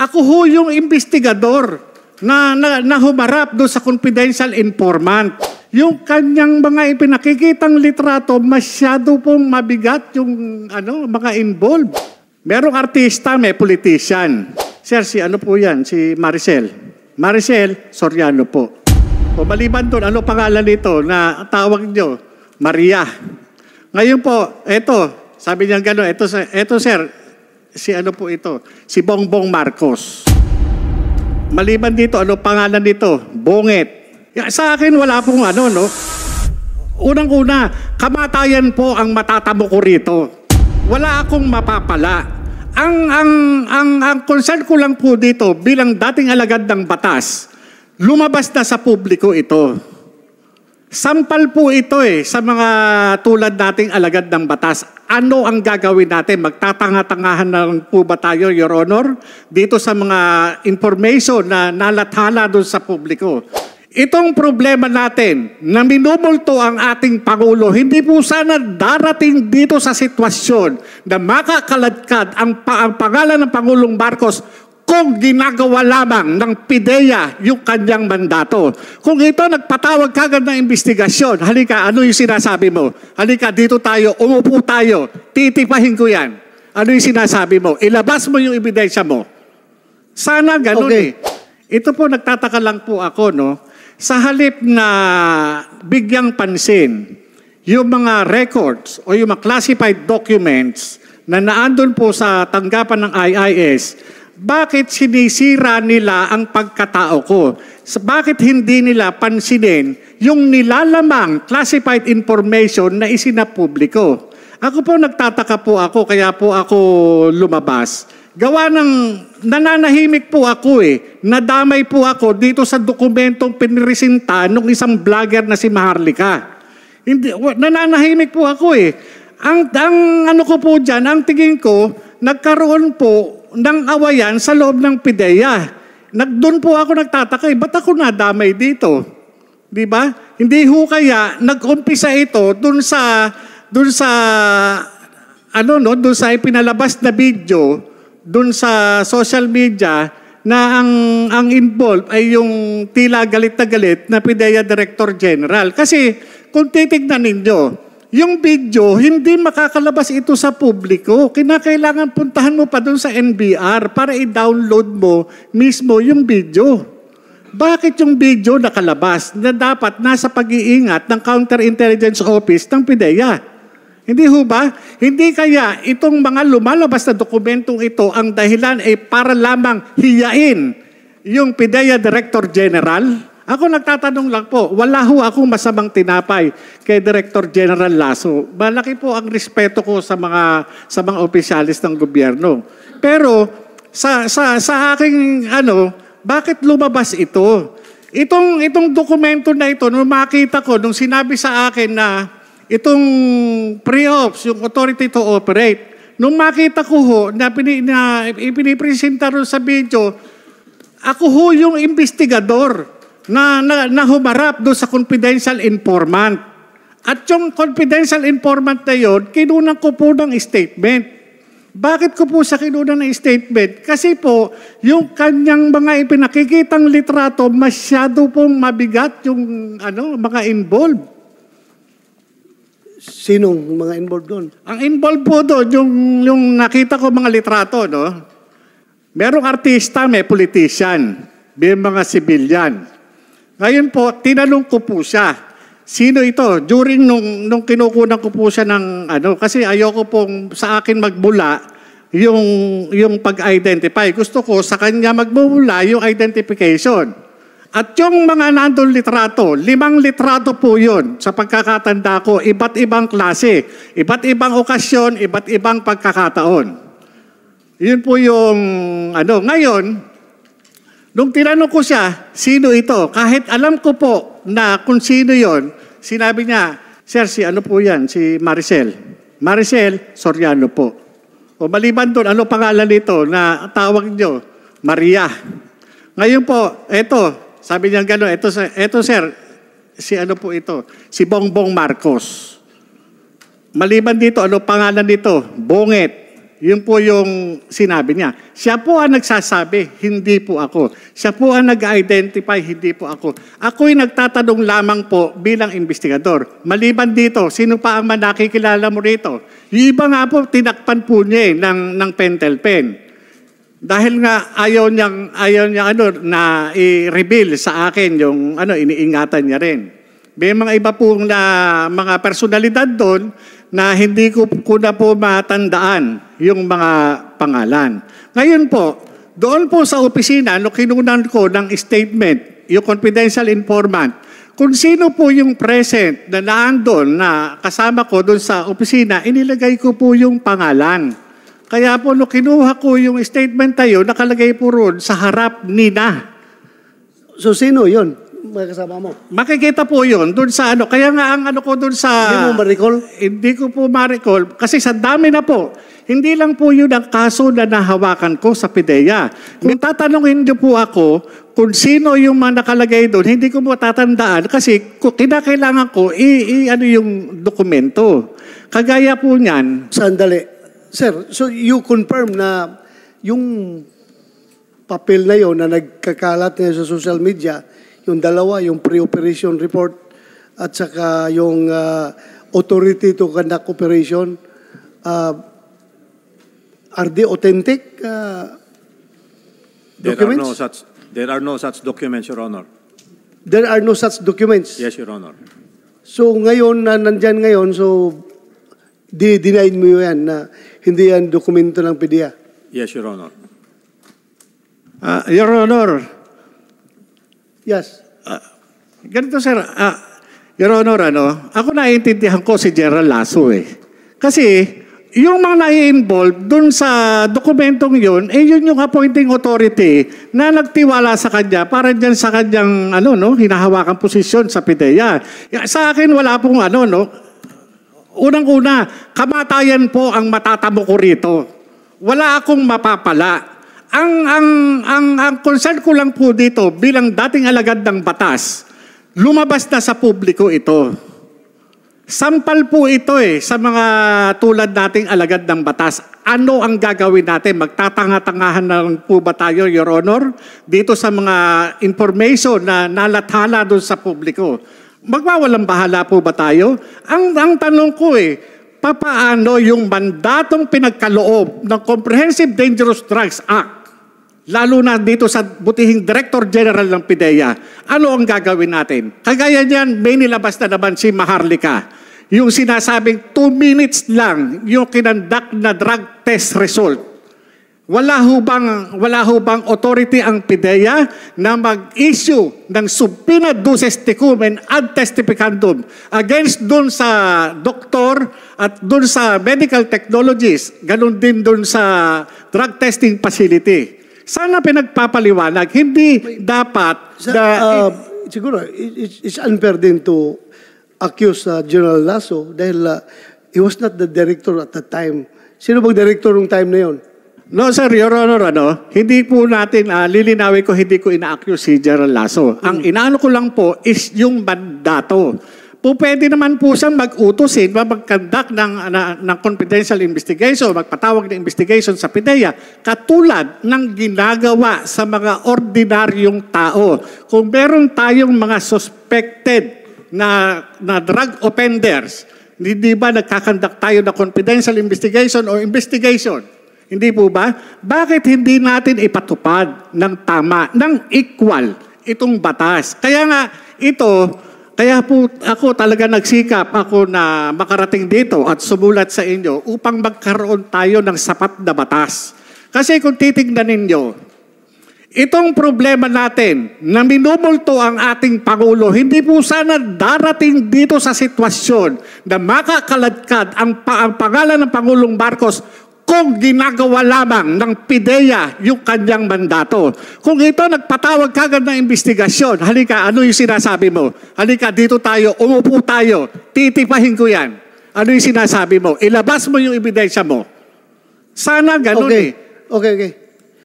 Ako ho yung investigador na humarap doon sa confidential informant. Yung kanyang mga ipinakikitang litrato, masyado pong mabigat yung mga involved. Merong artista, may politician. Sir, si ano po yan? Si Maricel. Maricel Soriano po. O maliban doon, ano pangalan nito na tawag nyo? Maria. Ngayon po, eto, sabi niya gano'n, eto sir, si ano po ito? Si Bongbong Marcos. Maliban dito, ano pangalan nito? Bonget. Sa akin, wala pong no? Unang-una, kamatayan po ang matatamo ko rito. Wala akong mapapala. Ang concern ko lang po dito, bilang dating alagad ng batas, lumabas na sa publiko ito. Sampal po ito sa mga tulad nating alagad ng batas. Ano ang gagawin natin? Magtatanga-tangahan na po ba tayo, Your Honor? Dito sa mga information na nalathala doon sa publiko. Itong problema natin na minumulto ang ating Pangulo, hindi po sana darating dito sa sitwasyon na makakaladkad ang pangalan ng Pangulong Marcos kung ginagawa lamang ng PIDEA yung kanyang mandato. Kung ito nagpatawag kagad ng investigasyon, halika, ano yung sinasabi mo? Halika, dito tayo, umupo tayo, titipahin ko yan. Ano yung sinasabi mo? Ilabas mo yung ebidensya mo. Sana ganun Ito po, nagtataka lang po ako, no? Sa halip na bigyang pansin yung mga records o yung mga classified documents na naandun po sa tanggapan ng IIS, bakit sinisira nila ang pagkatao ko? Bakit hindi nila pansinin yung nilalamang classified information na isinapubliko? Ako po nagtataka po ako, kaya po ako lumabas. Gawa ng nananahimik po ako nadamay po ako dito sa dokumentong pinresinta ng isang vlogger na si Maharlika. Nananahimik po ako Ang ano ko po dyan, ang tingin ko, nagkaroon po ng awayan sa loob ng PIDEA. Doon po ako nagtataka, ba't ako nadamay dito? Di ba? Hindi ho kaya nag-umpisa ito doon sa ipinalabas na video doon sa social media na ang involved ay yung tila galit na galit na PIDEA Director General. Kasi kung titignan ninyo, yung video, hindi makakalabas ito sa publiko. Kinakailangan puntahan mo pa doon sa NBR para i-download mo mismo yung video. Bakit yung video nakalabas na dapat nasa pag-iingat ng Counterintelligence Office ng PIDEA? Hindi ho ba? Hindi kaya itong mga lumalabas na dokumentong ito ang dahilan ay para lamang hiyain yung PIDEA Director General? Ako nagtatanong lang po, wala ho akong masamang tinapay kay Director General Lasso. Malaki po ang respeto ko sa mga opisyalis ng gobyerno. Pero sa aking bakit lumabas ito? Itong dokumento na ito, nung makita ko, nung sinabi sa akin na itong pre-ops, yung authority to operate, nung makita ko ho na ipinipresenta rin sa video, ako ho yung investigador na humarap doon sa confidential informant. At yung confidential informant na yun, kinunan ko po ng statement. Bakit ko po sa kinunan ng statement? Kasi po, yung kanyang mga ipinakikitang litrato, masyado pong mabigat yung mga involved. Sinong mga involved doon? Ang involved po doon, yung nakita ko mga litrato, no? Merong artista, may politician, may mga civilian. Ngayon po, tinanong ko po siya, sino ito? During nung kinukunan ko po siya ng kasi ayoko pong sa akin magbula yung pag-identify. Gusto ko sa kanya magbula yung identification. At yung mga nandun litrato, 5 litrato po yun sa pagkakatanda ko, iba't ibang klase, iba't ibang okasyon, iba't ibang pagkakataon. Yun po yung Ngayon, nung tinanong ko siya, sino ito? Kahit alam ko po na kung sino yon, sinabi niya, sir, si ano po yan? Si Maricel. Maricel Soriano po. O maliban doon, ano pangalan nito na tawag nyo? Maria. Ngayon po, sabi niya gano'n, eto sir, si ano po ito? Si Bongbong Marcos. Maliban dito, ano pangalan nito? Bonget. Yun po yung sinabi niya. Siya po ang nagsasabi, hindi po ako. Siya po ang nag-identify, hindi po ako. Ako'y nagtatanong lamang po bilang investigador. Maliban dito, sino pa ang nakikilala mo rito? Yung iba nga po, tinakpan po niya ng pentel pen. Dahil nga ayaw niya na i-reveal sa akin yung iniingatan niya rin. May mga iba pong mga personalidad doon na hindi ko na po matandaan yung mga pangalan. Ngayon po, doon po sa opisina, kinunan ko ng statement, yung confidential informant, kung sino po yung present na naandun na kasama ko doon sa opisina, inilagay ko po yung pangalan. Kaya po, kinuha ko yung statement tayo, nakalagay po roon sa harap nina. So, sino yun? Mga kasama mo? Makikita po yun doon sa Kaya nga ang ko doon sa... Hindi mo ma-recall? Hindi ko po ma-recall. Kasi sa dami na po. Hindi lang po yun ang kaso na nahawakan ko sa PIDEA. Kung tatanungin niyo po ako kung sino yung mga nakalagay doon, hindi ko mo tatandaan kasi kinakailangan ko yung dokumento. Kagaya po niyan. Sandali. Sir, so you confirm na yung papel na yon na nagkakalat na sa social media, yung dalawa, yung pre-operation report at saka yung authority to conduct operation, are they authentic documents? There are no such documents, Your Honor. There are no such documents? Yes, Your Honor. So ngayon, nandyan ngayon, so deny mo yan na hindi yan dokumento ng PIDEA? Yes, Your Honor. Your Honor. Yes. Ganito, sir. Your Honor, ako naiintindihan ko si General Lasso eh. Kasi, yung mga nai-involve dun sa dokumentong yun, yun yung appointing authority na nagtiwala sa kanya para dyan sa kanyang, hinahawakan posisyon sa PIDEA. Sa akin, wala pong unang-una, kamatayan po ang matatamo ko rito. Wala akong mapapala. Ang concern ko lang po dito bilang dating alagad ng batas, lumabas na sa publiko ito. Sampal po ito sa mga tulad nating alagad ng batas. Ano ang gagawin natin? Magtatanga-tangahan na po ba tayo, Your Honor? Dito sa mga information na nalathala doon sa publiko. Magwawalang bahala po ba tayo? Ang tanong ko papaano yung mandatong pinagkaloob ng Comprehensive Dangerous Drugs Act, lalo na dito sa butihing Director General ng PIDEA, ano ang gagawin natin? Kagaya niyan, may nilabas na naman si Maharlika. Yung sinasabing 2 minutes lang yung kinandak na drug test result. Wala ho bang authority ang PIDEA na mag-issue ng subpoena duces tecum ad testificandum against dun sa doktor at dun sa medical technologies, ganun din dun sa drug testing facility. Sana pinagpapaliwanag, hindi dapat... siguro, it's unfair din to accuse General Lasso dahil he was not the director at that time. Sino bang director ng time na yon? No, sir, Your Honor, hindi po natin, lilinawin ko, hindi ko ina-accuse si General Lasso. Ang inaano ko lang po is yung mandato. Po pwede naman po siyang mag-utosin, mag-conduct ng confidential investigation, magpatawag ng investigation sa PIDEA, katulad ng ginagawa sa mga ordinaryong tao. Kung meron tayong mga suspected na drug offenders, hindi ba nagkakandak tayo na confidential investigation or investigation? Hindi po ba? Bakit hindi natin ipatupad ng tama, ng equal itong batas? Kaya nga kaya po ako talaga nagsikap ako na makarating dito at sumulat sa inyo upang magkaroon tayo ng sapat na batas. Kasi kung titignan ninyo, itong problema natin na minumulto ang ating Pangulo, hindi po sana darating dito sa sitwasyon na makakaladkad ang pangalan ng Pangulong Marcos kung ginagawa lamang ng PIDEA yung kanyang mandato. Kung ito nagpatawag kagad ng investigasyon, halika, ano yung sinasabi mo? Halika, dito tayo, umupo tayo, titipahin ko yan. Ano yung sinasabi mo? Ilabas mo yung ebidensya mo. Sana ganun Okay.